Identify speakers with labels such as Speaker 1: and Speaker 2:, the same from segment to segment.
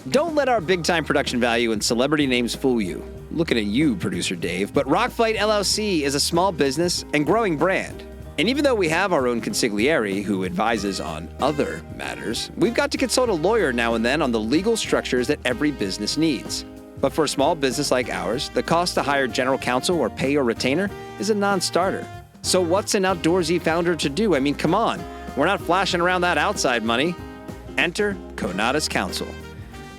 Speaker 1: Don't let our big-time production value and celebrity names fool you. Looking at you, producer Dave, but Rockfight LLC is a small business and growing brand. And even though we have our own consigliere who advises on other matters, we've got to consult a lawyer now and then on the legal structures that every business needs. But for a small business like ours, the cost to hire general counsel or pay your retainer is a non-starter. So what's an outdoorsy founder to do? I mean, come on. We're not flashing around that outside money. Enter Conatus Counsel.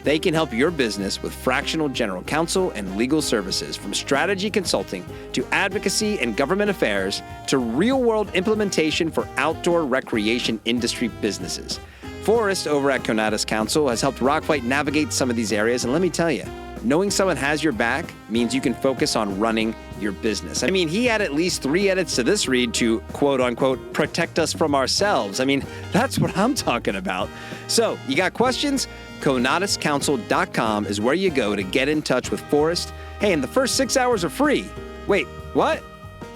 Speaker 1: They can help your business with fractional general counsel and legal services, from strategy consulting to advocacy and government affairs to real-world implementation for outdoor recreation industry businesses. Forrest over at Conatus Counsel has helped Rockfight navigate some of these areas, and let me tell you, knowing someone has your back means you can focus on running your business. I mean, he had at least 3 edits to this read to, quote-unquote, protect us from ourselves. I mean, that's what I'm talking about. So, you got questions? ConatusCounsel.com is where you go to get in touch with Forrest. Hey, and the first 6 hours are free. Wait, what?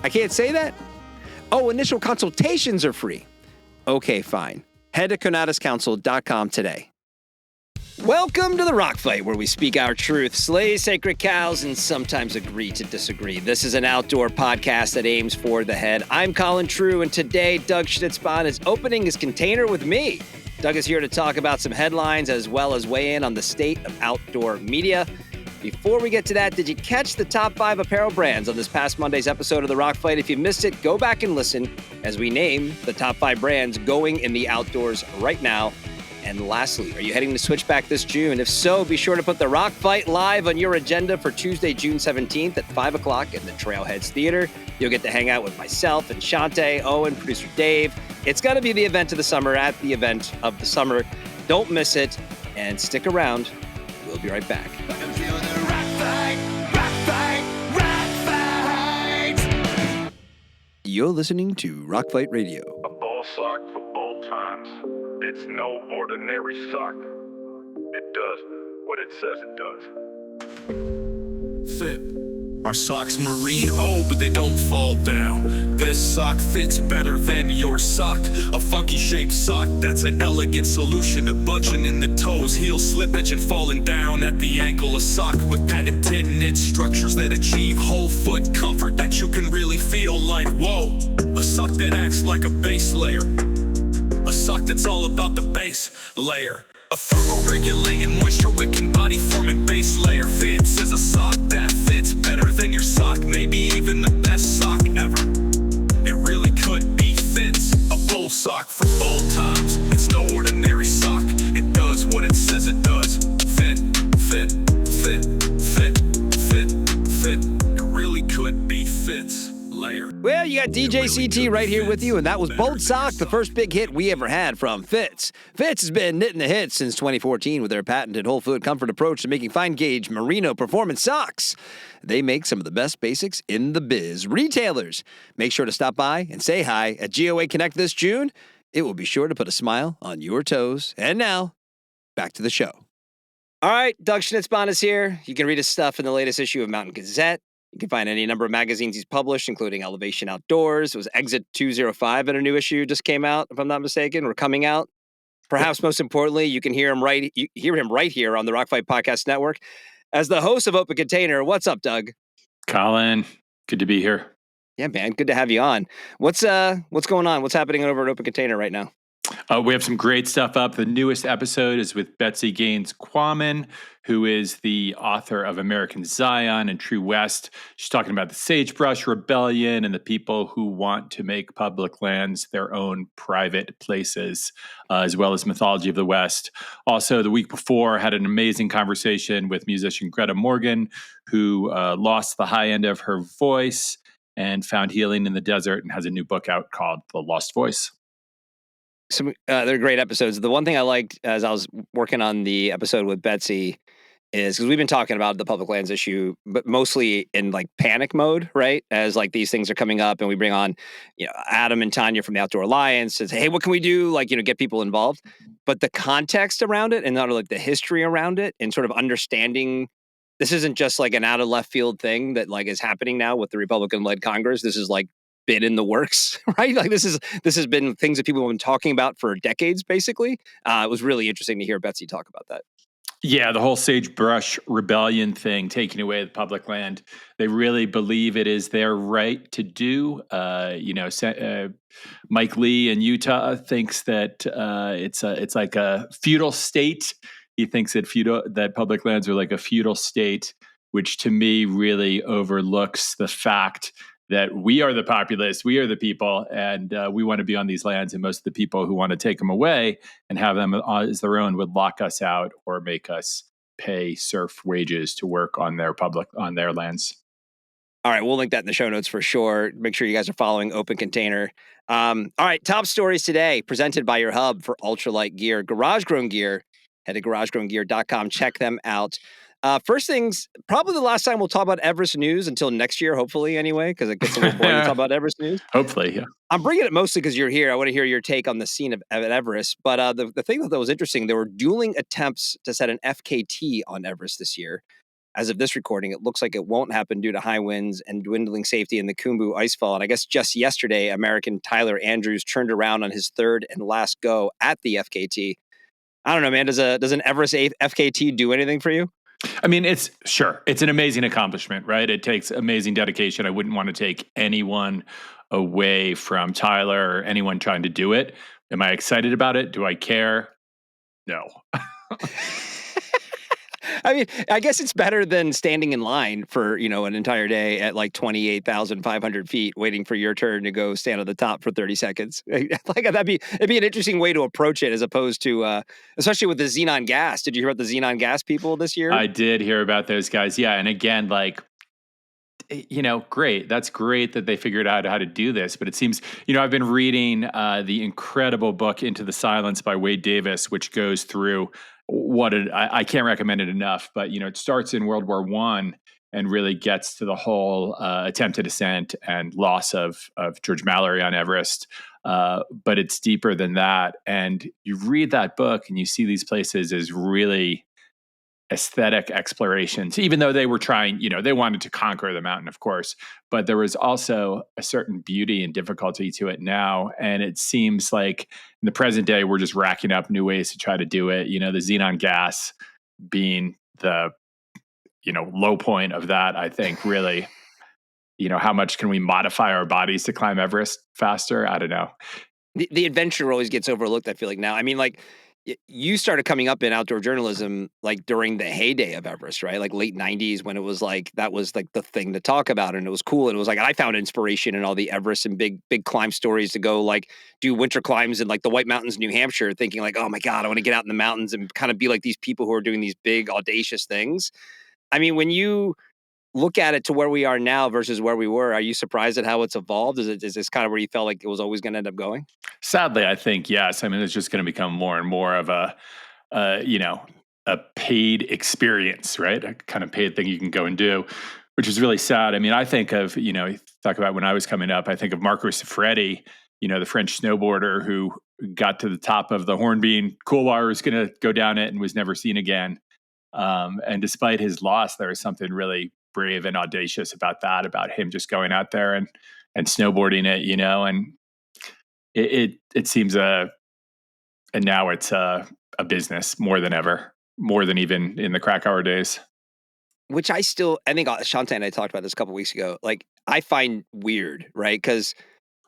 Speaker 1: I can't say that? Oh, initial consultations are free. Okay, fine. Head to ConatusCounsel.com today. Welcome to the Rock Fight, where we speak our truth, slay sacred cows, and sometimes agree to disagree. This is an outdoor podcast that aims for the head. I'm Colin True, and today Doug Schnitzbahn is opening his container with me. Doug is here to talk about some headlines as well as weigh in on the state of outdoor media. Before we get to that, did you catch the top 5 apparel brands on this past Monday's episode of the Rock Fight? If you missed it, go back and listen as we name the top 5 brands going in the outdoors right now. And lastly, are you heading to Switchback this June? If so, be sure to put the Rock Fight live on your agenda for Tuesday, June 17th at 5 o'clock in the Trailheads Theater. You'll get to hang out with myself and Shante, Owen, producer Dave. It's going to be the event of the summer at the event of the summer. Don't miss it, and stick around. We'll be right back. You're listening to Rock Fight Radio.
Speaker 2: A ball sock for both times. It's no ordinary sock. It does what it says it does. Fit. Our socks merino, but they don't fall down. This sock fits better than your sock. A funky shaped sock that's an elegant solution to budging in the toes, heel slippage, and falling down at the ankle. A sock with patented knit structures that achieve whole foot comfort that you can really feel like, whoa. A sock that acts like a base layer. A sock that's all about the base layer. A thermoregulating, moisture-wicking, body-forming base layer. Fits is a sock that fits better than your sock, maybe even the best sock ever. It really could be Fits, a bull sock for all times. It's no ordinary sock. It does what it says it does. Fit, fit, fit, fit, fit, fit. It really could be Fits. Layer.
Speaker 1: Well, you got DJ CT right here with you, and that was Bold Sock, the first big hit we ever had from Fits. Fits has been knitting the hits since 2014 with their patented whole foot comfort approach to making fine gauge merino performance socks. They make some of the best basics in the biz. Retailers, make sure to stop by and say hi at GOA Connect this June. It will be sure to put a smile on your toes. And now, back to the show. All right, Doug Schnitzbahn is here. You can read his stuff in the latest issue of Mountain Gazette. You can find any number of magazines he's published, including Elevation Outdoors. It was Exit 205 in a new issue just came out, if I'm not mistaken, or coming out. Perhaps most importantly, you can hear him right here on the Rock Fight Podcast Network as the host of Open Container. What's up, Doug?
Speaker 3: Colin, good to be here.
Speaker 1: Yeah, man, good to have you on. What's going on? What's happening over at Open Container right now?
Speaker 3: We have some great stuff up. The newest episode is with Betsy Gaines Quammen, who is the author of American Zion and True West. She's talking about the Sagebrush Rebellion and the people who want to make public lands their own private places, as well as mythology of the West. Also, the week before, had an amazing conversation with musician Greta Morgan, who lost the high end of her voice and found healing in the desert and has a new book out called The Lost Voice.
Speaker 1: They're great episodes. The one thing I liked as I was working on the episode with Betsy is because we've been talking about the public lands issue, but mostly in like panic mode, right? As like these things are coming up and we bring on, Adam and Tanya from the Outdoor Alliance to say, hey, what can we do? Like, get people involved. But the context around it and not like the history around it and sort of understanding this isn't just like an out of left field thing that like is happening now with the Republican-led Congress. This is like been in the works, right? Like this has been things that people have been talking about for decades, basically. It was really interesting to hear Betsy talk about that.
Speaker 3: Yeah, the whole sagebrush rebellion thing, taking away the public land, they really believe it is their right to do. Mike Lee in Utah thinks that it's like a feudal state. He thinks that public lands are like a feudal state, which to me really overlooks the fact that we are the populace, we are the people, and we want to be on these lands. And most of the people who want to take them away and have them as their own would lock us out or make us pay serf wages to work on their lands.
Speaker 1: All right, we'll link that in the show notes for sure. Make sure you guys are following Open Container. All right, top stories today presented by your hub for ultralight gear, Garage Grown Gear. Head to garagegrowngear.com. Check them out. First things, probably the last time we'll talk about Everest news until next year, hopefully, anyway, because it gets a little boring to talk about Everest news.
Speaker 3: Hopefully, yeah.
Speaker 1: I'm bringing it mostly because you're here. I want to hear your take on the scene at Everest. But the thing that was interesting, there were dueling attempts to set an FKT on Everest this year. As of this recording, it looks like it won't happen due to high winds and dwindling safety in the Khumbu icefall. And I guess just yesterday, American Tyler Andrews turned around on his third and last go at the FKT. I don't know, man. Does an Everest FKT do anything for you?
Speaker 3: I mean, it's an amazing accomplishment, right? It takes amazing dedication. I wouldn't want to take anyone away from Tyler or anyone trying to do it. Am I excited about it? Do I care? No.
Speaker 1: I mean, I guess it's better than standing in line for, an entire day at like 28,500 feet waiting for your turn to go stand at the top for 30 seconds. Like it'd be an interesting way to approach it as opposed to, especially with the xenon gas. Did you hear about the xenon gas people this year?
Speaker 3: I did hear about those guys. Yeah. And again, great. That's great that they figured out how to do this. But it seems, I've been reading the incredible book Into the Silence by Wade Davis, which goes through I can't recommend it enough, but it starts in World War I and really gets to the whole attempted ascent and loss of George Mallory on Everest. But it's deeper than that. And you read that book and you see these places as really aesthetic explorations, even though they were trying, they wanted to conquer the mountain, of course, but there was also a certain beauty and difficulty to it now. And it seems like in the present day, we're just racking up new ways to try to do it. The xenon gas being the, low point of that, I think really, how much can we modify our bodies to climb Everest faster? I don't know.
Speaker 1: The adventure always gets overlooked, I feel like now. I mean, like, you started coming up in outdoor journalism like during the heyday of Everest, right? Like late 90s when it was like that was like the thing to talk about and it was cool. And it was like I found inspiration in all the Everest and big climb stories to go like do winter climbs in like the White Mountains, New Hampshire, thinking like, oh my God, I want to get out in the mountains and kind of be like these people who are doing these big audacious things. I mean, when you look at it to where we are now versus where we were, are you surprised at how it's evolved? Is this kind of where you felt like it was always going to end up going?
Speaker 3: Sadly, I think yes. I mean, it's just going to become more and more of a paid experience, right? A kind of paid thing you can go and do, which is really sad. I mean, I think of, talk about when I was coming up, I think of Marco Siffredi, the French snowboarder who got to the top of the Hornbeam Couloir, was going to go down it and was never seen again. And despite his loss, there was something really brave and audacious about him just going out there and snowboarding it, and it seems and now it's a business more than ever, more than even in the Krakauer days.
Speaker 1: Which I think Shante and I talked about this a couple weeks ago. Like I find weird, right? Because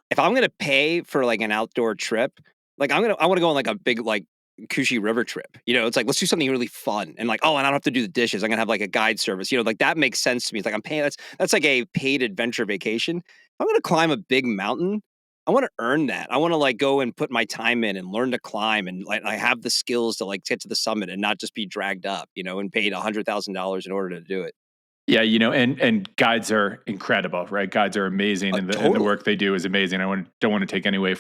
Speaker 1: if I'm gonna pay for like an outdoor trip, like I want to go on like a big like Kushi River trip. It's like let's do something really fun and like and I don't have to do the dishes. I'm gonna have like a guide service. Like that makes sense to me. It's like I'm paying. That's like a paid adventure vacation. If I'm gonna climb a big mountain, I want to earn that. I want to like go and put my time in and learn to climb and like I have the skills to like get to the summit and not just be dragged up, and paid $100,000 in order to do it.
Speaker 3: Yeah, and guides are incredible, right? Guides are amazing, and the work they do is amazing. Don't want to take any away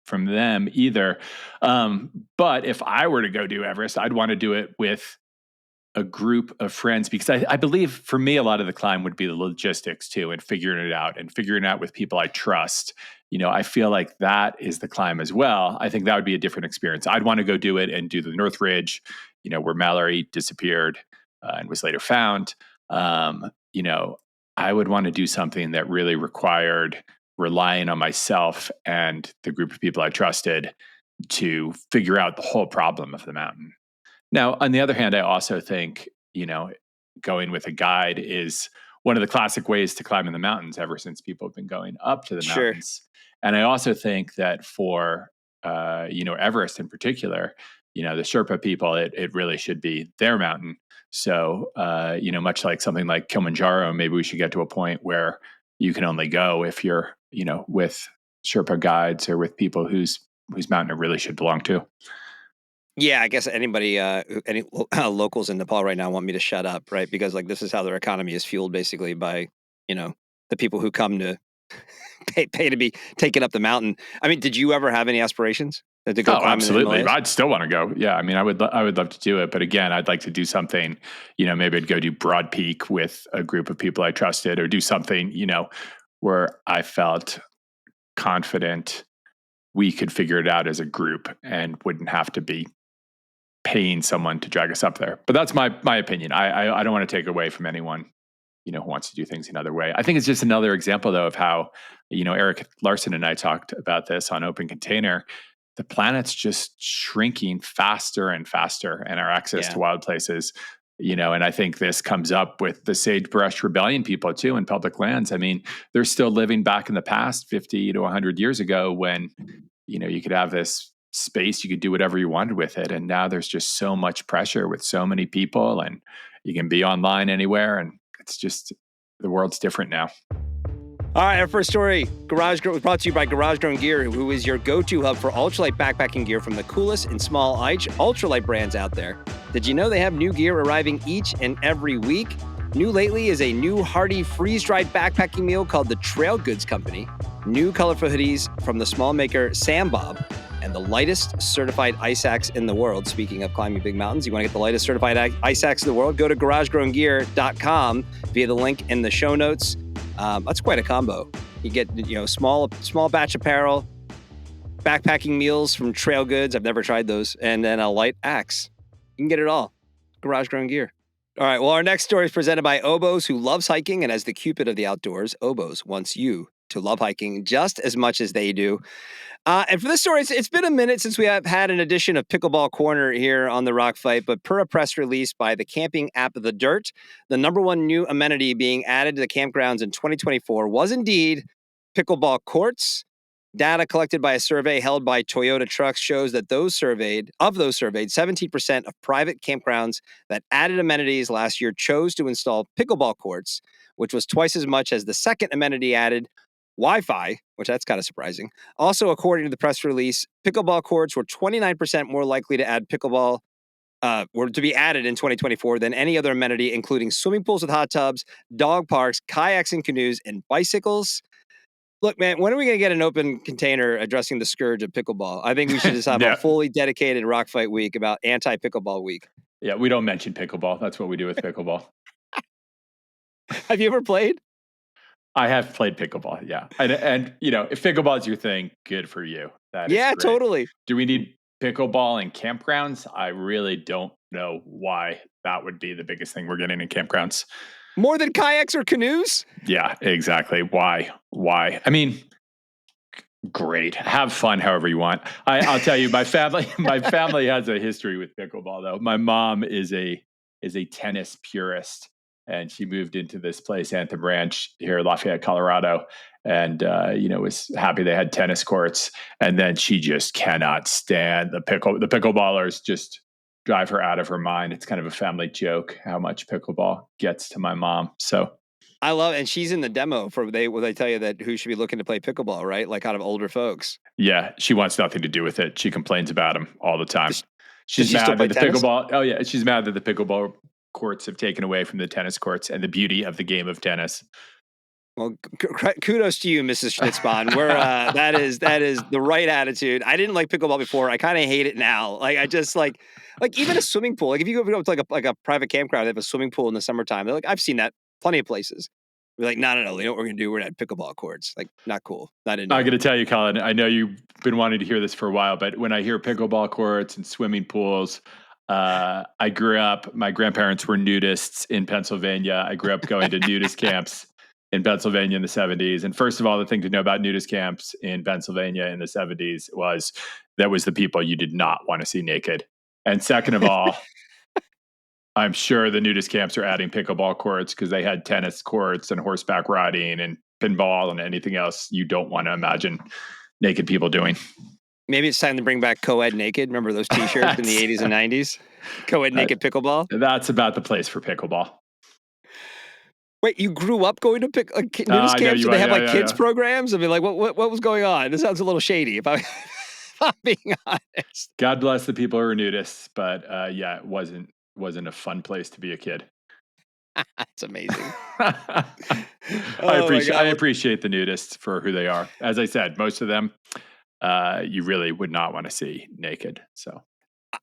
Speaker 3: from them either. But if I were to go do Everest, I'd want to do it with a group of friends because I believe for me, a lot of the climb would be the logistics too, and figuring it out with people I trust. I feel like that is the climb as well. I think that would be a different experience. I'd want to go do it and do the North Ridge, where Mallory disappeared and was later found. I would want to do something that really required relying on myself and the group of people I trusted to figure out the whole problem of the mountain. Now, on the other hand, I also think, going with a guide is one of the classic ways to climb in the mountains ever since people have been going up to the
Speaker 1: Sure.
Speaker 3: mountains. And I also think that for, Everest in particular, the Sherpa people, it really should be their mountain. So, much like something like Kilimanjaro, maybe we should get to a point where you can only go if you're, with Sherpa guides or with people whose mountain it really should belong to.
Speaker 1: Yeah, I guess anybody, any locals in Nepal right now want me to shut up, right? Because like this is how their economy is fueled basically by, you know, the people who come to pay to be taken up the mountain. I mean, did you ever have any aspirations to go
Speaker 3: Oh,
Speaker 1: climb in the
Speaker 3: absolutely.
Speaker 1: Himalayas?
Speaker 3: I'd still want to go. Yeah, I mean, I would love to do it, but again, I'd like to do something. Maybe I'd go do Broad Peak with a group of people I trusted, or do something, where I felt confident we could figure it out as a group and wouldn't have to be paying someone to drag us up there. But that's my opinion. I don't want to take away from anyone, who wants to do things another way. I think it's just another example though of how, Eric Larson and I talked about this on Open Container. The planet's just shrinking faster and faster, and our access
Speaker 1: Yeah.
Speaker 3: to wild places, and I think this comes up with the sagebrush rebellion people too in public lands. I mean, they're still living back in the past 50 to 100 years ago when, you could have this space, you could do whatever you wanted with it. And now there's just so much pressure with so many people, and you can be online anywhere. And it's just, the world's different now.
Speaker 1: All right, our first story, brought to you by Garage Grown Gear, who is your go-to hub for ultralight backpacking gear from the coolest and small ultralight brands out there. Did you know they have new gear arriving each and every week? New lately is a new hearty freeze-dried backpacking meal called the Trail Goods Company. New colorful hoodies from the small maker Sam Bob, and the lightest certified ice axe in the world. Speaking of climbing big mountains, you want to get the lightest certified ice axe in the world, go to garagegrowngear.com via the link in the show notes. That's quite a combo. You get, small batch apparel, backpacking meals from Trail Goods. I've never tried those. And then a light axe. You can get it all. Garage Grown Gear. All right. Well, our next story is presented by Oboes, who loves hiking. And as the Cupid of the outdoors, Oboes wants you to love hiking just as much as they do. And for this story, it's been a minute since we have had an edition of Pickleball Corner here on the Rock Fight, but per a press release by the camping app The Dirt, the number one new amenity being added to the campgrounds in 2024 was indeed pickleball courts. Data collected by a survey held by Toyota Trucks shows that those surveyed, 17% of private campgrounds that added amenities last year chose to install pickleball courts, which was twice as much as the second amenity added, Wi-Fi, which that's kind of surprising. Also, according to the press release, pickleball courts were 29% more likely to add were to be added in 2024 than any other amenity, including swimming pools with hot tubs, dog parks, kayaks and canoes, and bicycles. Look, man, when are we going to get an open container addressing the scourge of pickleball? I think we should just have
Speaker 3: Yeah.
Speaker 1: a fully dedicated Rock Fight week about anti-pickleball week.
Speaker 3: Yeah, we don't mention pickleball. That's what we do with pickleball.
Speaker 1: Have you ever played?
Speaker 3: I have played pickleball, yeah. And if pickleball is your thing, good for you. That is
Speaker 1: Yeah,
Speaker 3: great.
Speaker 1: totally.
Speaker 3: Do we need pickleball in campgrounds? I really don't know why that would be the biggest thing we're getting in campgrounds.
Speaker 1: More than kayaks or canoes?
Speaker 3: Yeah, exactly. Why? I mean, great. Have fun however you want. I'll tell you, my family has a history with pickleball though. My mom is a tennis purist, and she moved into this place, Anthem Ranch, here in Lafayette, Colorado, and was happy they had tennis courts. And then she just cannot stand the pickleballers. Just drive her out of her mind. It's kind of a family joke how much pickleball gets to my mom. So
Speaker 1: I love, and she's in the demo where they tell you that who should be looking to play pickleball, right? Like out of older folks.
Speaker 3: yeah, she wants nothing to do with it. She complains about him all the time.
Speaker 1: Does
Speaker 3: She's
Speaker 1: she still
Speaker 3: mad
Speaker 1: play
Speaker 3: that the
Speaker 1: tennis?
Speaker 3: pickleball. Oh yeah, she's mad that the pickleball courts have taken away from the tennis courts and the beauty of the game of tennis.
Speaker 1: Well, kudos to you, Mrs. Schnitzbahn. We're that is the right attitude. I didn't like pickleball before. I kind of hate it now. Like I just like even a swimming pool. Like if you go to like a private campground, they have a swimming pool in the summertime. They're like, I've seen that plenty of places. We're like, no. You know what we're gonna do? We're at pickleball courts. Like, not cool. Not into
Speaker 3: I'm
Speaker 1: it.
Speaker 3: going to tell you, Colin. I know you've been wanting to hear this for a while, but when I hear pickleball courts and swimming pools, I grew up. My grandparents were nudists in Pennsylvania. I grew up going to nudist camps in Pennsylvania in the 70s. And first of all, the thing to know about nudist camps in Pennsylvania in the 70s was that was the people you did not want to see naked. And second of all, I'm sure the nudist camps are adding pickleball courts because they had tennis courts and horseback riding and pinball and anything else you don't want to imagine naked people doing.
Speaker 1: Maybe it's time to bring back co-ed naked. Remember those T-shirts in the 80s and 90s? Co-ed naked pickleball.
Speaker 3: That's about the place for pickleball.
Speaker 1: Wait, you grew up going to nudist camps? And they have kids programs? I mean, like, what was going on? This sounds a little shady, if I'm being honest.
Speaker 3: God bless the people who are nudists, but it wasn't a fun place to be a kid.
Speaker 1: That's amazing.
Speaker 3: I appreciate the nudists for who they are. As I said, most of them you really would not want to see naked. So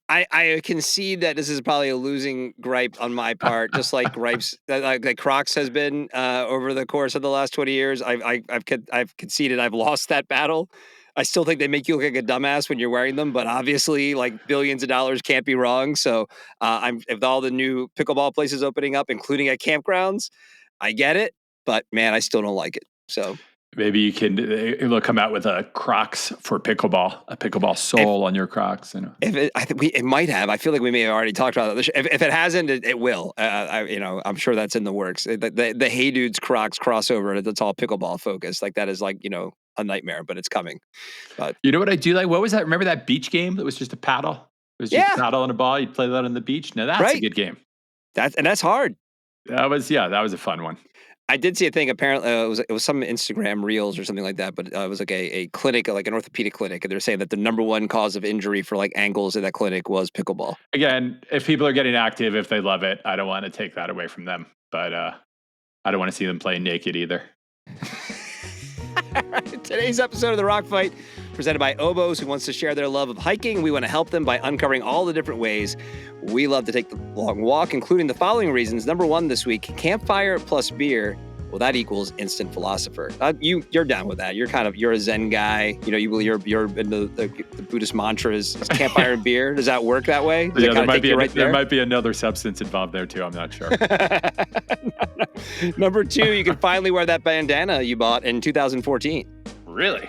Speaker 1: I concede that this is probably a losing gripe on my part, just like gripes that Crocs has been over the course of the last 20 years. I've conceded I've lost that battle. I still think they make you look like a dumbass when you're wearing them, but obviously, like, billions of dollars can't be wrong. So with all the new pickleball places opening up, including at campgrounds, I get it, but man, I still don't like it. So
Speaker 3: maybe it'll come out with a Crocs for pickleball, a pickleball sole on your Crocs.
Speaker 1: I think it might have. I feel like we may have already talked about it. If it hasn't, it will. I'm sure that's in the works. The Hey Dudes Crocs crossover, that's all pickleball focused. Like, that is like, a nightmare, but it's coming. But
Speaker 3: you know what I do like? What was that? Remember that beach game that was just a paddle? It was just a paddle and a ball. You'd play that on the beach. Now that's a good game.
Speaker 1: That's hard.
Speaker 3: That was a fun one.
Speaker 1: I did see a thing. Apparently, it was some Instagram reels or something like that. But it was like a clinic, like an orthopedic clinic, and they're saying that the number one cause of injury for like ankles in that clinic was pickleball.
Speaker 3: Again, if people are getting active, if they love it, I don't want to take that away from them. But I don't want to see them play naked either.
Speaker 1: Today's episode of The Rock Fight, presented by Oboes, who wants to share their love of hiking. We want to help them by uncovering all the different ways we love to take the long walk, including the following reasons. Number one this week, campfire plus beer. Well, that equals instant philosopher. You're down with that. You're a Zen guy. You're into the Buddhist mantras. Is campfire and beer? Does that work that way?
Speaker 3: There might be another substance involved there too. I'm not sure.
Speaker 1: Number two, you can finally wear that bandana you bought in 2014.
Speaker 3: Really?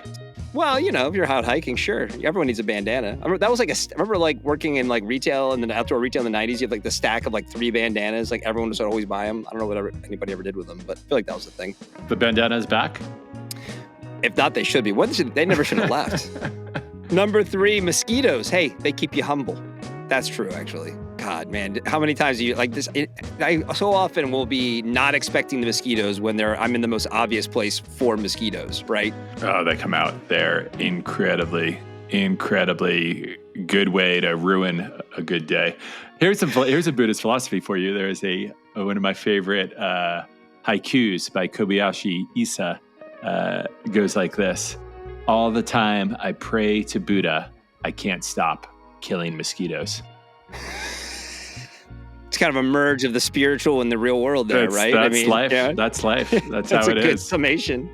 Speaker 1: Well, if you're out hiking, sure. Everyone needs a bandana. That was I remember like working in like retail and then outdoor retail in the 90s. You have like the stack of like 3 bandanas. Like everyone would always buy them. I don't know what anybody ever did with them, but I feel like that was the thing.
Speaker 3: The bandana is back?
Speaker 1: If not, they should be. They never should have left. Number 3, mosquitoes. Hey, they keep you humble. That's true, actually. God, man, how many times do you like this? I so often will be not expecting the mosquitoes when I'm in the most obvious place for mosquitoes, right?
Speaker 3: Oh, they come out. They're incredibly good way to ruin a good day. Here's a Buddhist philosophy for you. There's one of my favorite haikus by Kobayashi Isa. Goes like this: all the time I pray to Buddha, I can't stop killing mosquitoes.
Speaker 1: It's kind of a merge of the spiritual and the real world there, right?
Speaker 3: That's life. Yeah. That's life. That's how it is.
Speaker 1: That's a good summation.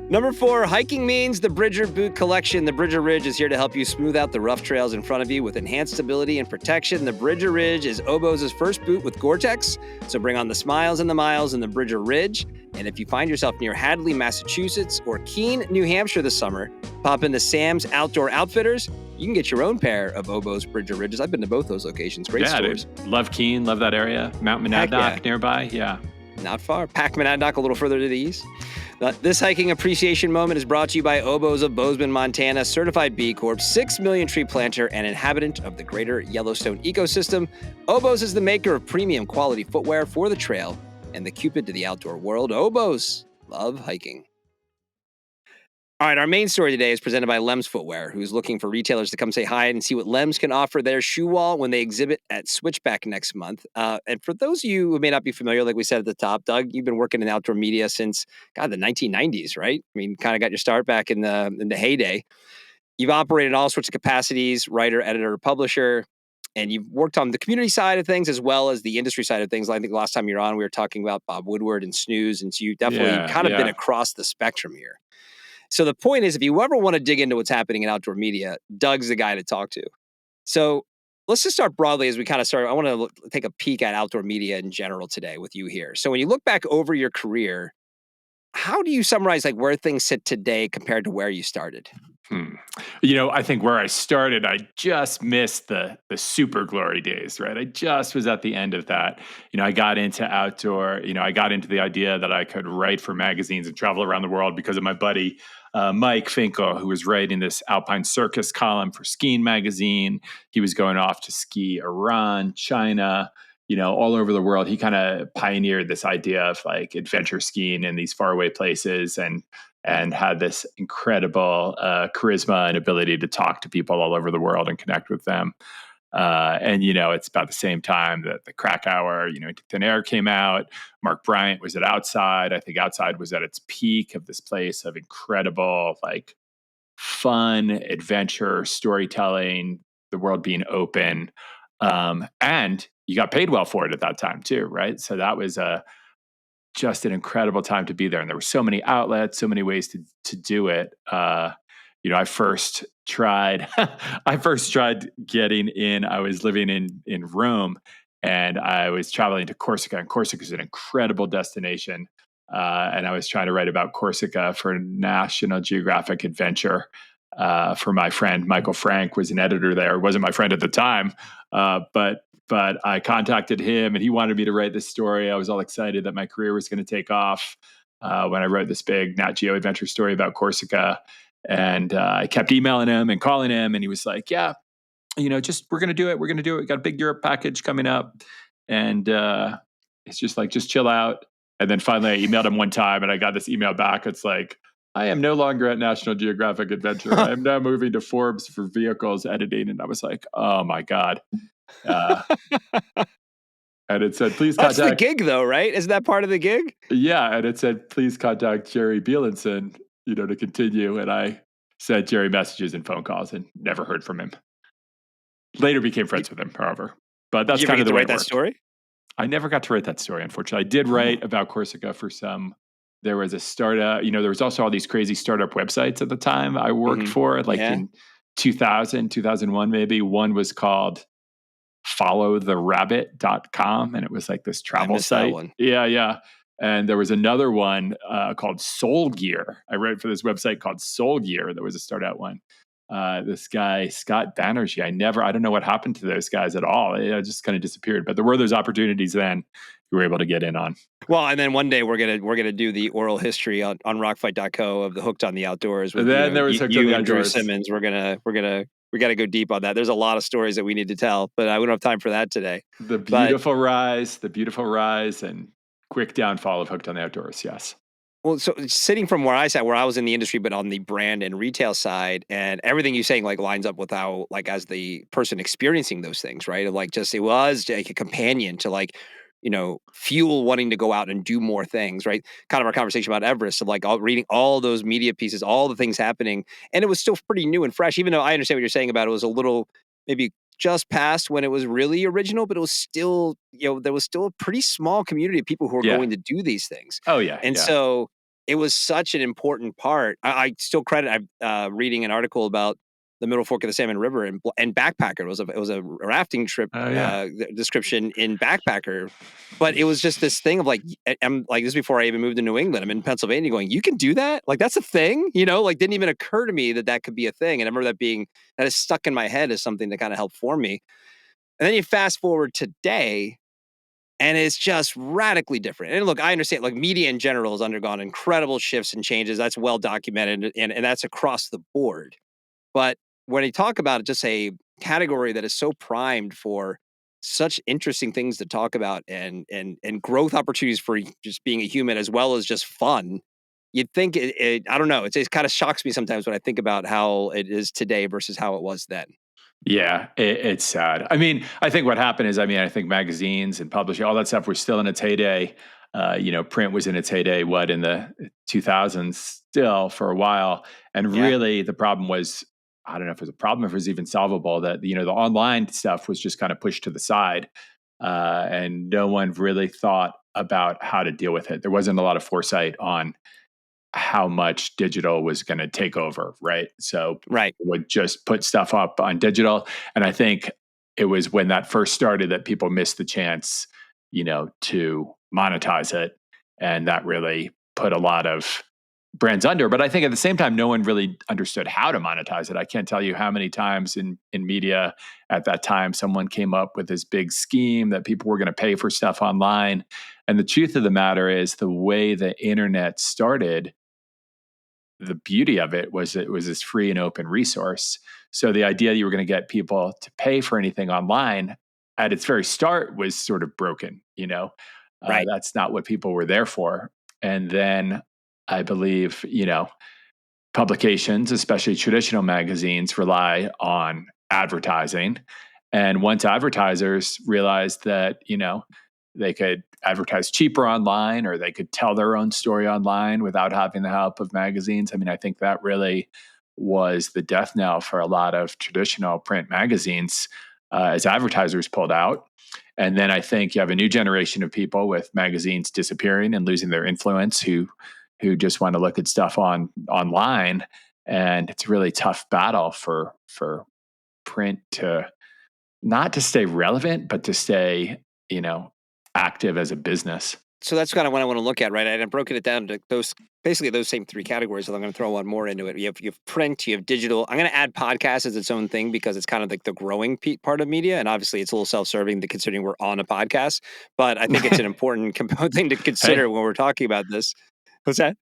Speaker 1: Number 4, hiking means the Bridger boot collection. The Bridger Ridge is here to help you smooth out the rough trails in front of you with enhanced stability and protection. The Bridger Ridge is Oboes' first boot with Gore-Tex. So bring on the smiles and the miles in the Bridger Ridge. And if you find yourself near Hadley, Massachusetts, or Keene, New Hampshire this summer, pop into Sam's Outdoor Outfitters. You can get your own pair of Oboes Bridger Ridges. I've been to both those locations. Great stores.
Speaker 3: Dude. Love Keene. Love that area. Mount Monadnock nearby. Yeah.
Speaker 1: Not far. Pack Monadnock a little further to the east. This hiking appreciation moment is brought to you by Oboes of Bozeman, Montana, certified B Corp, 6 million tree planter, and inhabitant of the greater Yellowstone ecosystem. Oboes is the maker of premium quality footwear for the trail and the Cupid to the outdoor world. Oboes love hiking. All right, our main story today is presented by Lems Footwear, who's looking for retailers to come say hi and see what Lems can offer their shoe wall when they exhibit at Switchback next month. And for those of you who may not be familiar, like we said at the top, Doug, you've been working in outdoor media since, the 1990s, right? I mean, kind of got your start back in the heyday. You've operated all sorts of capacities, writer, editor, publisher, and you've worked on the community side of things as well as the industry side of things. I think last time you were on, we were talking about Bob Woodward and Snooze, and so you've definitely been across the spectrum here. So the point is, if you ever want to dig into what's happening in outdoor media, Doug's the guy to talk to. So let's just start broadly as we kind of start. I want to take a peek at outdoor media in general today with you here. So when you look back over your career, how do you summarize like where things sit today compared to where you started?
Speaker 3: I think where I started, I just missed the super glory days, right? I just was at the end of that. I got into outdoor, I got into the idea that I could write for magazines and travel around the world because of my buddy, Mike Finkel, who was writing this Alpine Circus column for Skiing Magazine. He was going off to ski Iran, China, all over the world. He kind of pioneered this idea of like adventure skiing in these faraway places and had this incredible charisma and ability to talk to people all over the world and connect with them. And it's about the same time that the Crack Hour, Thin Air came out. Mark Bryant was at Outside. I think Outside was at its peak of this place of incredible, like fun adventure, storytelling, the world being open. And you got paid well for it at that time too, right? So that was just an incredible time to be there. And there were so many outlets, so many ways to do it. I first tried, I first tried getting in. I was living in Rome, and I was traveling to Corsica, and Corsica is an incredible destination. And I was trying to write about Corsica for National Geographic Adventure. For my friend Michael Frank was an editor there. He wasn't my friend at the time, but I contacted him and he wanted me to write this story. I was all excited that my career was going to take off when I wrote this big Nat Geo adventure story about Corsica. And I kept emailing him and calling him, and he was like, "Yeah, just we're going to do it. We're going to do it. We got a big Europe package coming up." And it's just like, just chill out. And then finally I emailed him one time and I got this email back. It's like, "I am no longer at National Geographic Adventure. I am now moving to Forbes for vehicles editing." And I was like, "Oh my God." Uh, and it said, "Please
Speaker 1: That's the
Speaker 3: contact."
Speaker 1: gig, though, right? Isn't that part of the gig?
Speaker 3: Yeah. And it said, "Please contact Jerry Bielenson, to continue." And I sent Jerry messages and phone calls and never heard from him. Later became friends with him, however. But
Speaker 1: Did
Speaker 3: that's
Speaker 1: you ever
Speaker 3: kind
Speaker 1: get
Speaker 3: of the
Speaker 1: to
Speaker 3: way
Speaker 1: write
Speaker 3: it
Speaker 1: that
Speaker 3: worked.
Speaker 1: story?
Speaker 3: I never got to write that story, unfortunately. I did write about Corsica for some. There was a startup, there was also all these crazy startup websites at the time I worked for, like
Speaker 1: Yeah.
Speaker 3: in 2000, 2001, maybe. One was called followtherabbit.com, and it was like this
Speaker 1: I
Speaker 3: travel
Speaker 1: missed that
Speaker 3: site.
Speaker 1: one.
Speaker 3: Yeah, yeah. And there was another one called Soul Gear. I wrote for this website called Soul Gear. That was a startup one. This guy, Scott Banerjee, I don't know what happened to those guys at all. It just kind of disappeared. But there were those opportunities then you were able to get in on.
Speaker 1: Well, and then one day we're gonna do the oral history on rockfight.co of the Hooked on the Outdoors
Speaker 3: And
Speaker 1: with
Speaker 3: then there was Hooked on
Speaker 1: you
Speaker 3: the
Speaker 1: and Drew
Speaker 3: Outdoors.
Speaker 1: Simmons. We got to go deep on that. There's a lot of stories that we need to tell, but we don't have time for that today.
Speaker 3: The
Speaker 1: But
Speaker 3: beautiful rise and quick downfall of Hooked on the Outdoors. Yes.
Speaker 1: well, so sitting from where I sat, where I was in the industry, but on the brand and retail side, and everything you're saying like lines up with how, like, as the person experiencing those things, right? Like, just it was like a companion to like, fuel wanting to go out and do more things, right? Kind of our conversation about Everest, of like reading all those media pieces, all the things happening, and it was still pretty new and fresh. Even though I understand what you're saying about it was a little maybe just past when it was really original, but it was still, there was still a pretty small community of people who were
Speaker 3: Yeah.
Speaker 1: going to do these things.
Speaker 3: Oh, yeah.
Speaker 1: And
Speaker 3: Yeah.
Speaker 1: so it was such an important part. I still credit. I'm reading an article about the Middle Fork of the Salmon River and Backpacker. It was a rafting trip
Speaker 3: Oh, yeah.
Speaker 1: description in Backpacker, but it was just this thing of like, I'm like, this is before I even moved to New England. I'm in Pennsylvania, going, you can do that? Like, that's a thing, like, didn't even occur to me that that could be a thing. And I remember that is stuck in my head as something that kind of helped form me. And then you fast forward today, and it's just radically different. And look, I understand, like, media in general has undergone incredible shifts and changes. That's well documented, and that's across the board. But when you talk about just a category that is so primed for such interesting things to talk about and growth opportunities for just being a human as well as just fun, you'd think I don't know. It kind of shocks me sometimes when I think about how it is today versus how it was then.
Speaker 3: Yeah, it's sad. I mean, I think what happened is, I think magazines and publishing, all that stuff was still in its heyday. Print was in its heyday, in the 2000s still for a while. And
Speaker 1: Yeah.
Speaker 3: really the problem was, I don't know if it was a problem, if it was even solvable, that, the online stuff was just kind of pushed to the side. And no one really thought about how to deal with it. There wasn't a lot of foresight on how much digital was going to take over, right? So
Speaker 1: Right.
Speaker 3: would just put stuff up on digital. And I think it was when that first started that people missed the chance, to monetize it. And that really put a lot of brands under. But I think at the same time, no one really understood how to monetize it. I can't tell you how many times in media at that time someone came up with this big scheme that people were going to pay for stuff online. And the truth of the matter is, the way the internet started, the beauty of it was this free and open resource. So the idea that you were going to get people to pay for anything online at its very start was sort of broken.
Speaker 1: Right.
Speaker 3: That's not what people were there for. And then I believe, publications, especially traditional magazines, rely on advertising. And once advertisers realized that, they could advertise cheaper online, or they could tell their own story online without having the help of magazines. I mean, I think that really was the death knell for a lot of traditional print magazines as advertisers pulled out. And then I think you have a new generation of people with magazines disappearing and losing their influence who just want to look at stuff online. And it's a really tough battle for print to not to stay relevant, but to stay, active as a business.
Speaker 1: So that's kind of what I want to look at, right? And I've broken it down to those same three categories. And I'm going to throw one more into it. You have print, you have digital. I'm going to add podcast as its own thing because it's kind of like the growing part of media. And obviously it's a little self-serving considering we're on a podcast. But I think it's an important thing to consider when we're talking about this. What's that?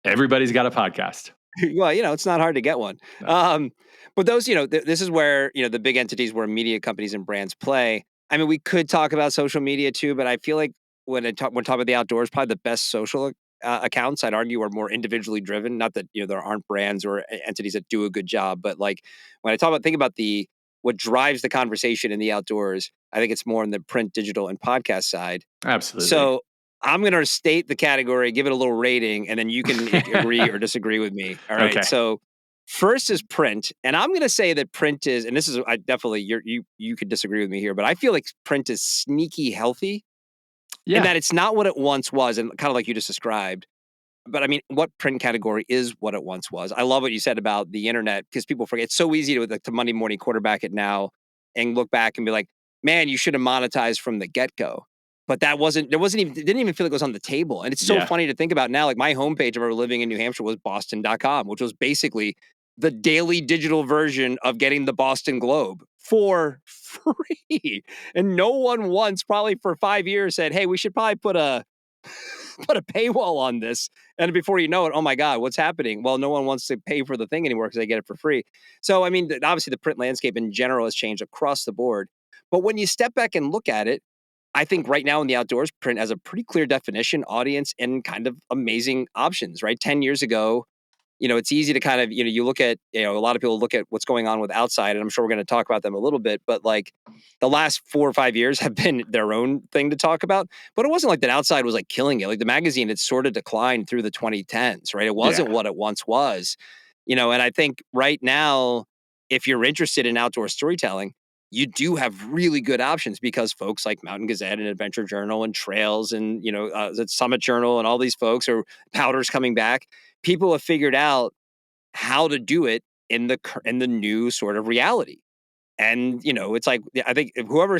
Speaker 3: Everybody's got a podcast.
Speaker 1: Well, it's not hard to get one. No. But those, this is where, the big entities where media companies and brands play. I mean, we could talk about social media too, but I feel like when we're talking about the outdoors, probably the best social accounts, I'd argue, are more individually driven. Not that, there aren't brands or entities that do a good job, but like when I think about what drives the conversation in the outdoors, I think it's more in the print, digital, and podcast side.
Speaker 3: Absolutely.
Speaker 1: So I'm going to state the category, give it a little rating, and then you can agree or disagree with me. All right.
Speaker 3: Okay.
Speaker 1: So first is print. And I'm going to say that print is, and this is, I definitely, you could disagree with me here, but I feel like print is sneaky healthy.
Speaker 3: Yeah.
Speaker 1: And that it's not what it once was. And kind of like you just described. But I mean, what print category is what it once was? I love what you said about the internet, because people forget. It's so easy to Monday morning quarterback it now and look back and be like, man, you should have monetized from the get-go. But didn't even feel like it was on the table. And it's so funny to think about now. Like my homepage of our living in New Hampshire was boston.com, which was basically the daily digital version of getting the Boston Globe for free. And no one once, probably for 5 years, said, hey, we should probably put a paywall on this. And before you know it, oh my God, what's happening? Well, no one wants to pay for the thing anymore because they get it for free. So, I mean, obviously the print landscape in general has changed across the board. But when you step back and look at it, I think right now in the outdoors, print has a pretty clear definition, audience, and kind of amazing options, right? 10 years ago, it's easy to kind of, you look at, a lot of people look at what's going on with outside, and I'm sure we're going to talk about them a little bit, but like the last 4 or 5 years have been their own thing to talk about. But it wasn't like that outside was like killing it. Like the magazine had sort of declined through the 2010s, right? It wasn't what it once was, and I think right now, if you're interested in outdoor storytelling, you do have really good options because folks like Mountain Gazette and Adventure Journal and Trails and, the Summit Journal and all these folks, or Powder's coming back. People have figured out how to do it in the new sort of reality. And, it's like, I think whoever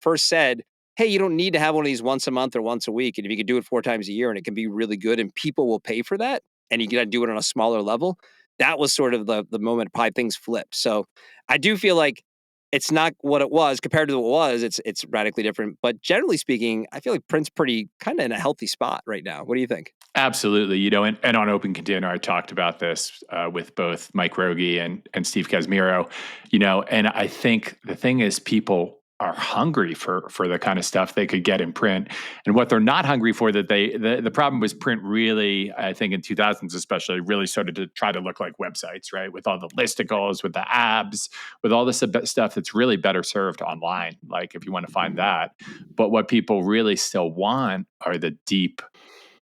Speaker 1: first said, hey, you don't need to have one of these once a month or once a week. And if you could do it 4 times a year and it can be really good and people will pay for that and you got to do it on a smaller level, that was sort of the moment probably things flipped. So I do feel like it's not what it was compared to what it was. It's radically different. But generally speaking, I feel like print's pretty kind of in a healthy spot right now. What do you think?
Speaker 3: Absolutely. And on Open Container, I talked about this with both Mike Rogie and Steve Casimiro, and I think the thing is people are hungry for the kind of stuff they could get in print. And what they're not hungry for, the problem was print really, I think in 2000s especially, really started to try to look like websites, right? With all the listicles, with the abs, with all this stuff that's really better served online, like if you want to find that. But what people really still want are the deep,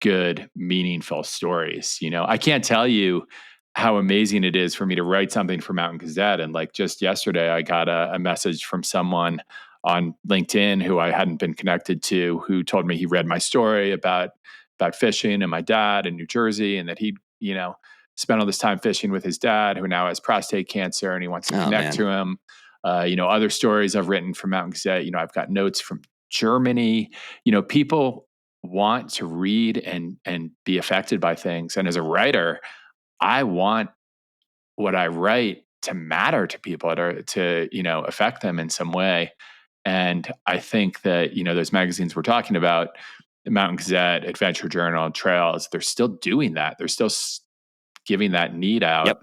Speaker 3: good, meaningful stories. I can't tell you how amazing it is for me to write something for Mountain Gazette. And like just yesterday, I got a message from someone on LinkedIn who I hadn't been connected to, who told me he read my story about fishing and my dad in New Jersey, and that he'd, spent all this time fishing with his dad, who now has prostate cancer, and he wants to connect to him. Other stories I've written for Mountain Gazette, I've got notes from Germany, people want to read and be affected by things. And as a writer, I want what I write to matter to people, to affect them in some way. And I think that, those magazines we're talking about, the Mountain Gazette, Adventure Journal, Trails, they're still doing that. They're still giving that need out.
Speaker 1: Yep.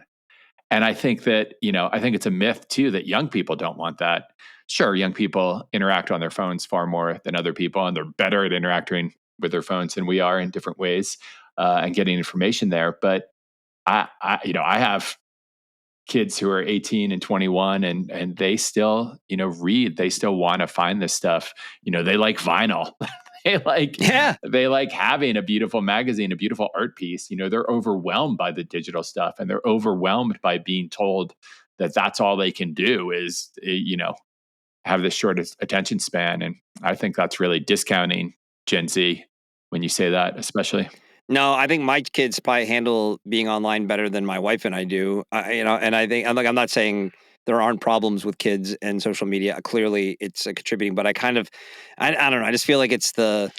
Speaker 3: And I think that, I think it's a myth too that young people don't want that. Sure, young people interact on their phones far more than other people, and they're better at interacting with their phones than we are in different ways, and getting information there. But I have kids who are 18 and 21, and they still, read. They still want to find this stuff. They like vinyl. They like having a beautiful magazine, a beautiful art piece. They're overwhelmed by the digital stuff, and they're overwhelmed by being told that that's all they can do is, have this short attention span. And I think that's really discounting Gen Z when you say that, especially.
Speaker 1: No, I think my kids probably handle being online better than my wife and I do. And I think I'm not saying there aren't problems with kids and social media. Clearly, it's contributing, but I don't know. I just feel like it's the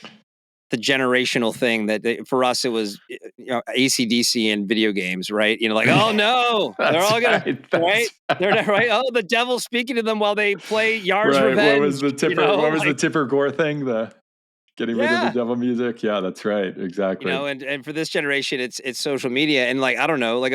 Speaker 1: generational thing for us it was AC/DC and video games, right? Like, oh no, they're all gonna right. They're not, right. Oh, the devil's speaking to them while they play Yar's Revenge.
Speaker 3: What was the the Tipper Gore thing? The getting rid of the devil music. Yeah, that's right. Exactly.
Speaker 1: And for this generation, it's social media. And like, I don't know, like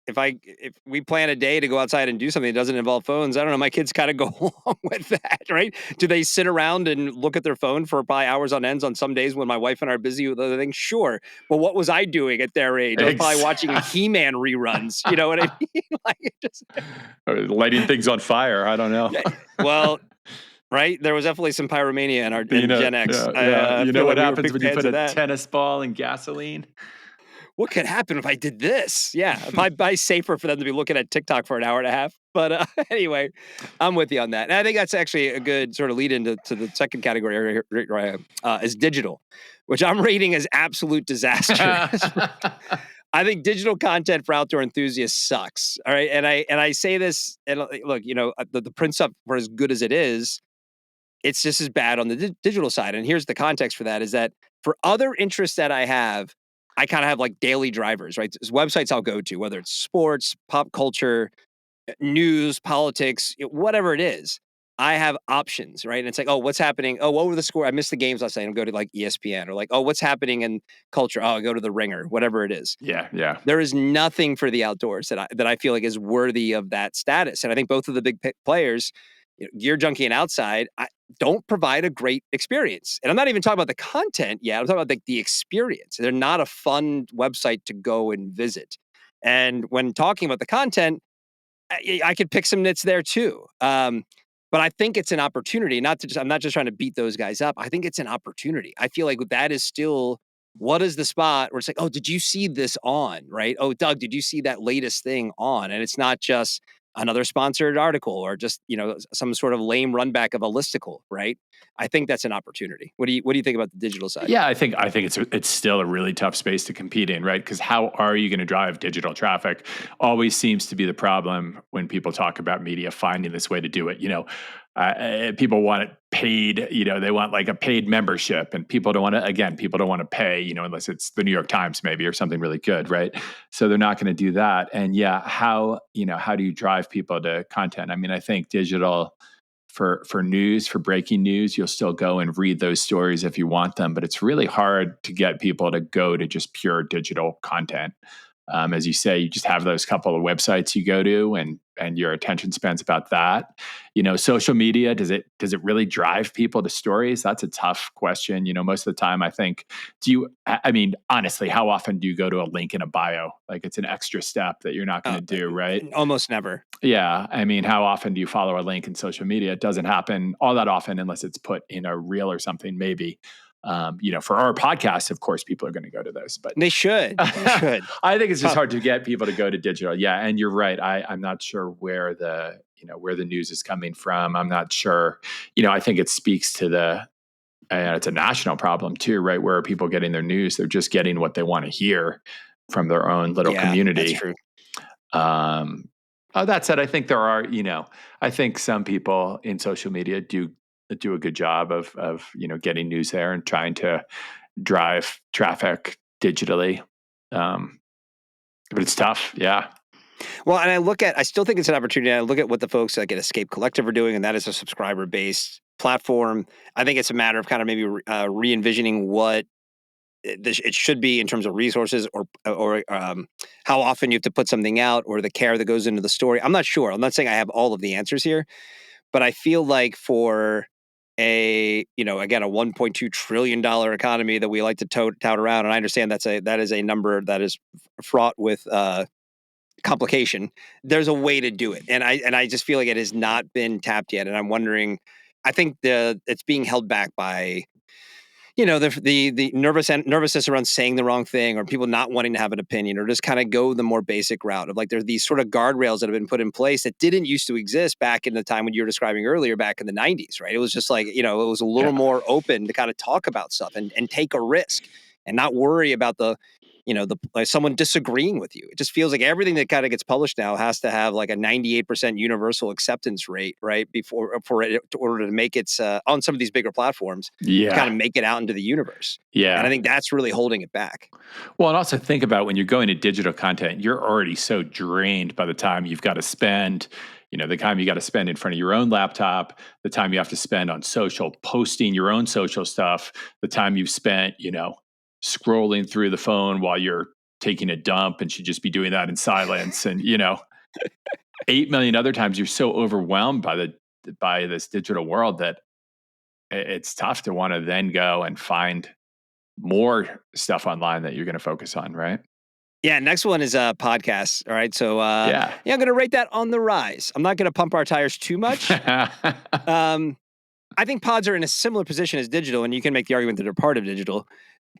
Speaker 1: if we plan a day to go outside and do something that doesn't involve phones, I don't know, my kids kind of go along with that, right? Do they sit around and look at their phone for probably hours on ends on some days when my wife and I are busy with other things? Sure. But what was I doing at their age? I was probably watching He-Man reruns. You know what I mean? Like
Speaker 3: lighting things on fire. I don't know.
Speaker 1: Well, right? There was definitely some pyromania in Gen X.
Speaker 3: You know what happens when you put a tennis ball in gasoline?
Speaker 1: What could happen if I did this? Yeah, probably safer for them to be looking at TikTok for an hour and a half. But anyway, I'm with you on that. And I think that's actually a good sort of lead into the second category is digital, which I'm rating as absolute disaster. I think digital content for outdoor enthusiasts sucks. All right. And I say this, and look, the print stuff, for as good as it is, it's just as bad on the digital side. And here's the context for that is that for other interests that I have, I kind of have like daily drivers, right? There's websites I'll go to, whether it's sports, pop culture, news, politics, whatever it is. I have options, right? And it's like, oh, what's happening? Oh, what were the score? I missed the games last night. I'll go to like ESPN, or like, oh, what's happening in culture? Oh, I'll go to the Ringer, whatever it is.
Speaker 3: Yeah.
Speaker 1: There is nothing for the outdoors that I feel like is worthy of that status. And I think both of the big players, Gear Junkie and Outside, don't provide a great experience. And I'm not even talking about the content yet. I'm talking about the experience. They're not a fun website to go and visit. And when talking about the content, I could pick some nits there too. But I think it's an opportunity. I'm not just trying to beat those guys up. I think it's an opportunity. I feel like that is still, what is the spot where it's like, oh, did you see this on, right? Oh, Doug, did you see that latest thing on? And it's not just another sponsored article or just, some sort of lame runback of a listicle, right? I think that's an opportunity. What do you think about the digital side?
Speaker 3: Yeah, I think it's still a really tough space to compete in, right? Because how are you going to drive digital traffic? Always seems to be the problem when people talk about media finding this way to do it. People want it paid. They want like a paid membership, and people don't want to pay. Unless it's the New York Times maybe or something really good, right? So they're not going to do that. And how do you drive people to content? I mean, I think digital. For news, for breaking news, you'll still go and read those stories if you want them, but it's really hard to get people to go to just pure digital content. As you say, you just have those couple of websites you go to, and your attention span's about that. Social media, does it really drive people to stories? That's a tough question. Most of the time I think, honestly, how often do you go to a link in a bio? Like it's an extra step that you're not going to do, right?
Speaker 1: Almost never.
Speaker 3: Yeah. I mean, how often do you follow a link in social media? It doesn't happen all that often unless it's put in a reel or something, maybe. For our podcast, of course, people are going to go to those, but
Speaker 1: they should.
Speaker 3: I think it's just hard to get people to go to digital. Yeah. And you're right. I'm not sure where the news is coming from. I'm not sure, I think it speaks to it's a national problem too, right? Where are people getting their news? They're just getting what they want to hear from their own little community.
Speaker 1: That's true.
Speaker 3: That said, I think there are, I think some people in social media do a good job of getting news there and trying to drive traffic digitally. But it's tough. Yeah.
Speaker 1: Well, and I still think it's an opportunity. I look at what the folks like at Escape Collective are doing, and that is a subscriber-based platform. I think it's a matter of kind of maybe re-envisioning what it should be in terms of resources or how often you have to put something out or the care that goes into the story. I'm not sure. I'm not saying I have all of the answers here, but I feel like for again, a $1.2 trillion economy that we like to tout around, and I understand that is a number that is fraught with complication. There's a way to do it, and I just feel like it has not been tapped yet, and I'm wondering. I think it's being held back by the nervousness around saying the wrong thing or people not wanting to have an opinion or just kind of go the more basic route of like there's these sort of guardrails that have been put in place that didn't used to exist back in the time when you were describing earlier back in the 90s, right? It was just like, it was a little more open to kind of talk about stuff and take a risk and not worry about like someone disagreeing with you. It just feels like everything that kind of gets published now has to have like a 98% universal acceptance rate, right? In order to make it on some of these bigger platforms, to kind of make it out into the universe.
Speaker 3: Yeah.
Speaker 1: And I think that's really holding it back.
Speaker 3: Well, and also think about when you're going to digital content, you're already so drained by the time you've got to spend, the time you got to spend in front of your own laptop, the time you have to spend on social, posting your own social stuff, the time you've spent, scrolling through the phone while you're taking a dump and should just be doing that in silence. And, 8 million other times you're so overwhelmed by this digital world that it's tough to want to then go and find more stuff online that you're going to focus on. Right.
Speaker 1: Yeah. Next one is podcasts. All right. So, I'm going to rate that on the rise. I'm not going to pump our tires too much. I think pods are in a similar position as digital, and you can make the argument that they're part of digital.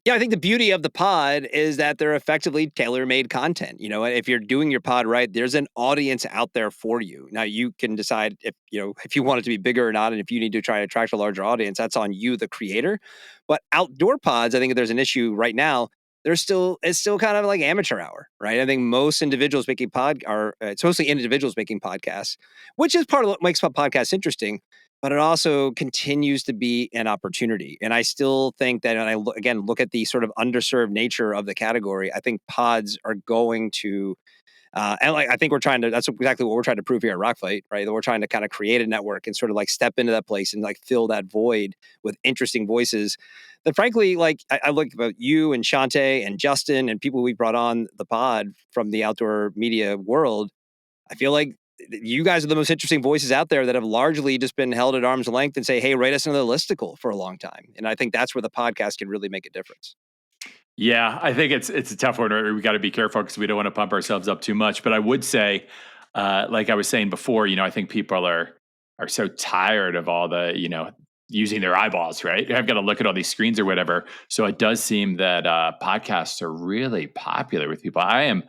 Speaker 1: Yeah, I think the beauty of the pod is that they're effectively tailor-made content. If you're doing your pod right, there's an audience out there for you. Now you can decide if you want it to be bigger or not, and if you need to try to attract a larger audience, that's on you, the creator. But outdoor pods, I think there's an issue right now. It's still kind of like amateur hour, right? I think most individuals making it's mostly individuals making podcasts, which is part of what makes podcasts interesting. But it also continues to be an opportunity. And I still think that, and I look at the sort of underserved nature of the category, I think pods are going to, I think that's exactly what we're trying to prove here at Rockfight, right? That we're trying to kind of create a network and sort of like step into that place and like fill that void with interesting voices that frankly, like I look about you and Shante and Justin and people we brought on the pod from the outdoor media world. I feel like you guys are the most interesting voices out there that have largely just been held at arm's length and say, hey, write us another listicle for a long time. And I think that's where the podcast can really make a difference.
Speaker 3: Yeah, I think it's a tough one. We got to be careful because we don't want to pump ourselves up too much. But I would say, like I was saying before, I think people are so tired of all the, using their eyeballs, right? I've got to look at all these screens or whatever. So it does seem that podcasts are really popular with people. I am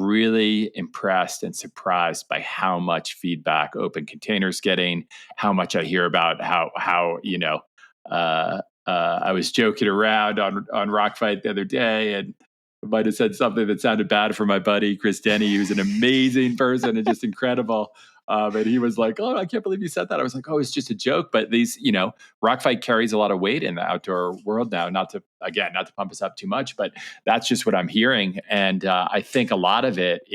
Speaker 3: really impressed and surprised by how much feedback Open Container's getting, how much I hear about how I was joking around on Rockfight the other day, and I might have said something that sounded bad for my buddy Chris Denny, who's an amazing person and just incredible. And he was like, "Oh, I can't believe you said that." I was like, "Oh, it's just a joke." But these, Rockfight carries a lot of weight in the outdoor world now. Not to pump us up too much, but that's just what I'm hearing. And I think a lot of it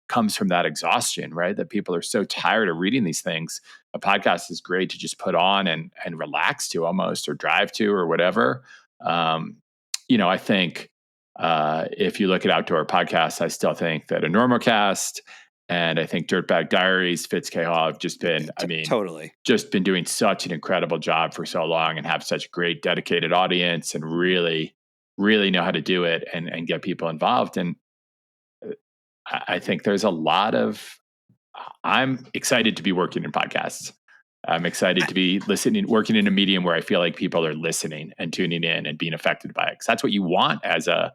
Speaker 3: comes from that exhaustion, right? That people are so tired of reading these things. A podcast is great to just put on and relax to almost, or drive to, or whatever. I think if you look at outdoor podcasts, I still think that a Normocast and I think Dirtbag Diaries, Fitz K. Hall have just been, just been doing such an incredible job for so long and have such a great dedicated audience and really, really know how to do it and get people involved. And I think there's a lot of, I'm excited to be working in podcasts. I'm excited to be working in a medium where I feel like people are listening and tuning in and being affected by it. Because that's what you want as a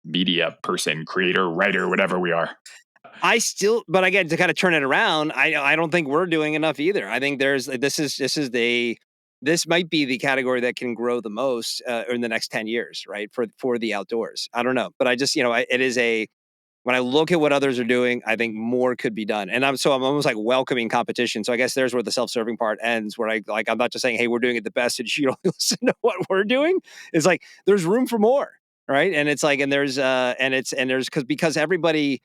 Speaker 3: media person, creator, writer, whatever we are.
Speaker 1: But again, to kind of turn it around, I don't think we're doing enough either. I think this might be the category that can grow the most in the next 10 years, right? For the outdoors. I don't know, but I just, it is when I look at what others are doing, I think more could be done. And I'm almost like welcoming competition. So I guess there's where the self-serving part ends, where I'm not just saying, hey, we're doing it the best and you don't listen to what we're doing. It's like there's room for more. Right. And it's like, because everybody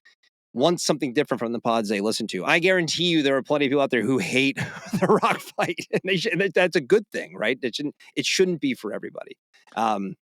Speaker 1: wants something different from the pods they listen to. I guarantee you there are plenty of people out there who hate the rock fight. And that's a good thing, right? It shouldn't be for everybody.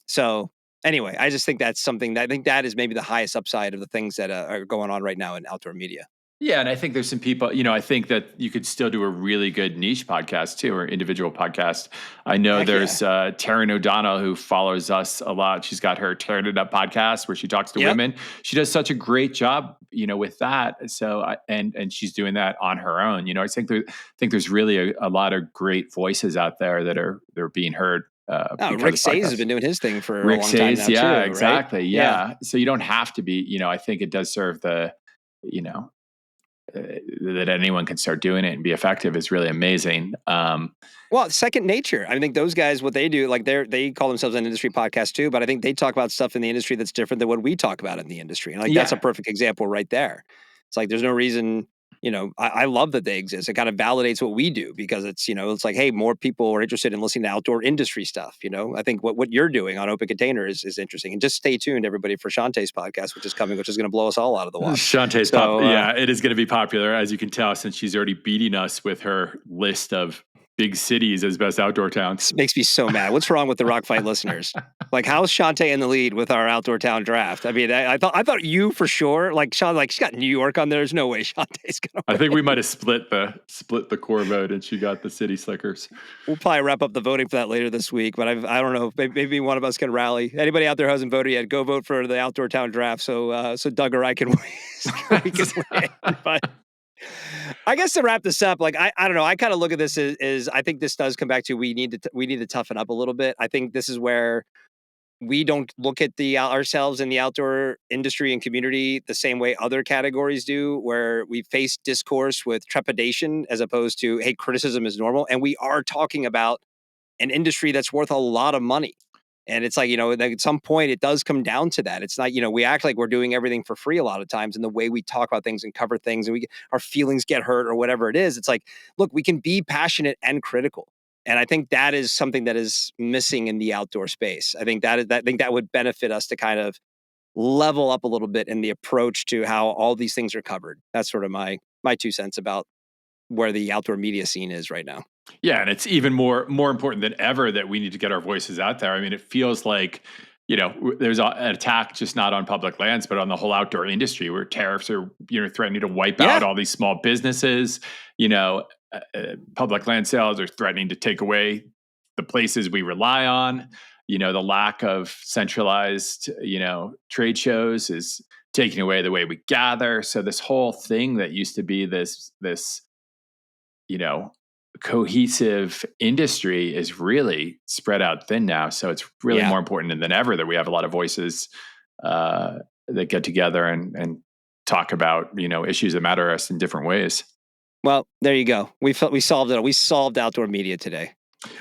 Speaker 1: So anyway, I just think that's something that I think that is maybe the highest upside of the things that are going on right now in outdoor media.
Speaker 3: Yeah, and I think there's some people, I think that you could still do a really good niche podcast too, or individual podcast. I know
Speaker 1: Heck
Speaker 3: there's Taryn O'Donnell who follows us a lot. She's got her Tearing It Up podcast where she talks to women. She does such a great job, with that. So, and she's doing that on her own. I think there's really a lot of great voices out there that are being heard.
Speaker 1: Rick Sayes has been doing his thing for
Speaker 3: Rick
Speaker 1: a long
Speaker 3: Sayes,
Speaker 1: time now
Speaker 3: yeah,
Speaker 1: too,
Speaker 3: exactly.
Speaker 1: right?
Speaker 3: Yeah. So you don't have to be, I think it does serve the, that anyone can start doing it and be effective is really amazing.
Speaker 1: Well, second nature. I think those guys, what they do, like they call themselves an industry podcast too, but I think they talk about stuff in the industry that's different than what we talk about in the industry. And that's a perfect example right there. It's like, there's no reason, I love that they exist. It kind of validates what we do because it's, it's like, hey, more people are interested in listening to outdoor industry stuff. I think what you're doing on Open Container is interesting. And just stay tuned, everybody, for Shantae's podcast, which is coming, which is going to blow us all out of the water.
Speaker 3: Shantae's it is going to be popular, as you can tell, since she's already beating us with her list of big cities as best outdoor towns.
Speaker 1: This makes me so mad. What's wrong with the Rock Fight listeners? Like, how's Shantae in the lead with our outdoor town draft? I mean, I thought you for sure. Like, Sean, she's got New York on there. There's no way Shantae's gonna win.
Speaker 3: I think we might have split the core vote, and she got the city slickers.
Speaker 1: We'll probably wrap up the voting for that later this week. But I don't know. Maybe one of us can rally. Anybody out there who hasn't voted yet, go vote for the outdoor town draft. So Doug or I can win. But I guess to wrap this up, I don't know. I kind of look at this as I think this does come back to we need to toughen up a little bit. I think this is where we don't look at ourselves in the outdoor industry and community the same way other categories do, where we face discourse with trepidation as opposed to, hey, criticism is normal. And we are talking about an industry that's worth a lot of money. And it's like, at some point it does come down to that. It's not, we act like we're doing everything for free a lot of times in the way we talk about things and cover things and our feelings get hurt or whatever it is. It's like, look, we can be passionate and critical. And I think that is something that is missing in the outdoor space. I think that would benefit us to kind of level up a little bit in the approach to how all these things are covered. That's sort of my 2 cents about where the outdoor media scene is right now.
Speaker 3: Yeah, and it's even more important than ever that we need to get our voices out there. I mean, it feels like, there's an attack just not on public lands, but on the whole outdoor industry where tariffs are, threatening to wipe out all these small businesses. Public land sales are threatening to take away the places we rely on. The lack of centralized, trade shows is taking away the way we gather. So this whole thing that used to be this cohesive industry is really spread out thin now. So it's really more important than ever that we have a lot of voices that get together and talk about, issues that matter to us in different ways.
Speaker 1: Well, there you go. We solved it. We solved outdoor media today.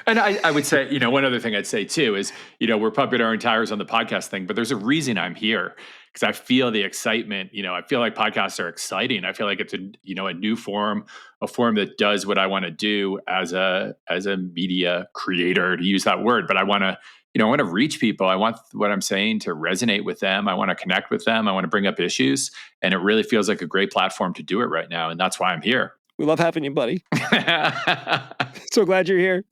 Speaker 3: And I would say, one other thing I'd say too is, we're pumping our own tires on the podcast thing, but there's a reason I'm here because I feel the excitement. I feel like podcasts are exciting. I feel like it's a new form, a form that does what I want to do as a media creator, to use that word. But I want to, I want to reach people. I want what I'm saying to resonate with them. I want to connect with them. I want to bring up issues. And it really feels like a great platform to do it right now. And that's why I'm here.
Speaker 1: We love having you, buddy. So glad you're here.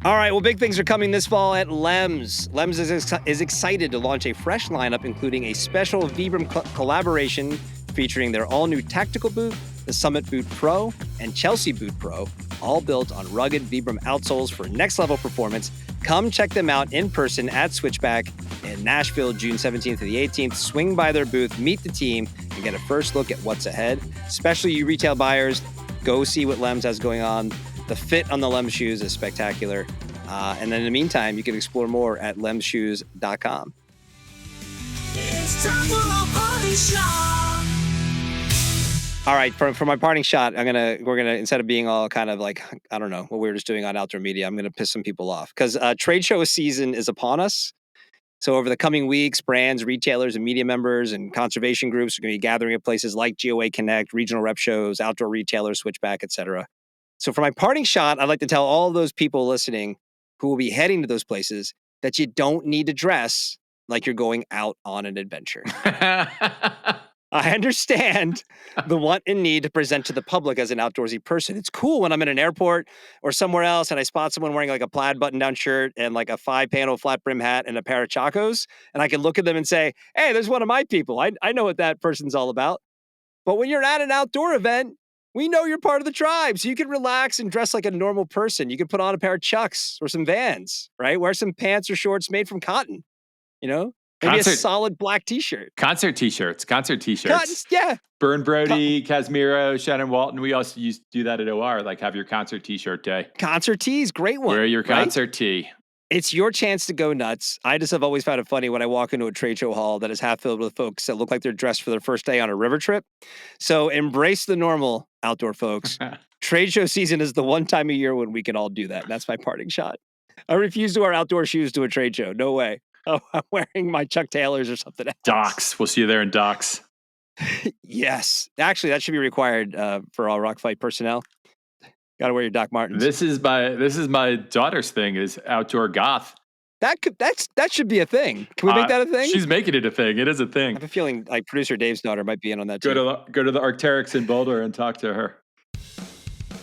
Speaker 1: All right, well, big things are coming this fall at LEMS. LEMS is excited to launch a fresh lineup, including a special Vibram collaboration featuring their all-new tactical boot, the Summit Boot Pro, and Chelsea Boot Pro, all built on rugged Vibram outsoles for next-level performance. Come check them out in person at Switchback in Nashville, June 17th to the 18th. Swing by their booth, meet the team, and get a first look at what's ahead. Especially you retail buyers, go see what LEMS has going on. The fit on the LEMS shoes is spectacular. And then in the meantime, you can explore more at lemsshoes.com. It's time for a party shot. All right, for my parting shot, we're gonna instead of being all kind of like, I don't know what we were just doing on outdoor media, I'm gonna piss some people off because trade show season is upon us. So over the coming weeks, brands, retailers, and media members and conservation groups are going to be gathering at places like GOA Connect, regional rep shows, outdoor retailers, Switchback, etc. So for my parting shot, I'd like to tell all those people listening who will be heading to those places that you don't need to dress like you're going out on an adventure. I understand the want and need to present to the public as an outdoorsy person. It's cool when I'm in an airport or somewhere else and I spot someone wearing like a plaid button-down shirt and like a 5-panel flat brim hat and a pair of chacos, and I can look at them and say, hey, there's one of my people. I know what that person's all about. But when you're at an outdoor event, we know you're part of the tribe, so you can relax and dress like a normal person. You can put on a pair of Chucks or some Vans, right? Wear some pants or shorts made from cotton, Maybe a solid black t-shirt.
Speaker 3: Concert t-shirts.
Speaker 1: Cotton, yeah.
Speaker 3: Burn Brody, Casimiro, Shannon Walton. We also used to do that at OR, like have your concert t-shirt day.
Speaker 1: Concert tees, great one.
Speaker 3: Wear your concert tee.
Speaker 1: It's your chance to go nuts. I just have always found it funny when I walk into a trade show hall that is half filled with folks that look like they're dressed for their first day on a river trip. So embrace the normal, outdoor folks. Trade show season is the one time a year when we can all do that. And that's my parting shot. I refuse to wear outdoor shoes to a trade show. No way. Oh, I'm wearing my Chuck Taylors or something else.
Speaker 3: Docks. We'll see you there in Docks.
Speaker 1: Yes. Actually, that should be required for all Rock Fight personnel. Got to wear your Doc Martens.
Speaker 3: This is my daughter's thing, is outdoor goth.
Speaker 1: That should be a thing. Can we make that a thing?
Speaker 3: She's making it a thing. It is a thing.
Speaker 1: I have a feeling like producer Dave's daughter might be in on that
Speaker 3: too.
Speaker 1: Go
Speaker 3: to the Arc'teryx in Boulder and talk to her.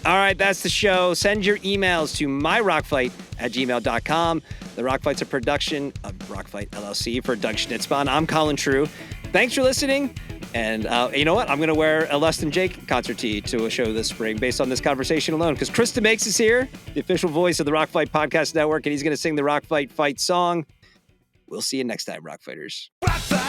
Speaker 1: All right, that's the show. Send your emails to myrockfight@gmail.com. The Rock Fight's a production of Rockfight LLC for Doug Schnitzbahn. I'm Colin True. Thanks for listening. And you know what? I'm going to wear a Less Than Jake concert tee to a show this spring based on this conversation alone, because Krista Makes is here, the official voice of the Rock Fight Podcast Network, and he's going to sing the Rock Fight song. We'll see you next time, Rock Fighters.
Speaker 2: Rock Fight!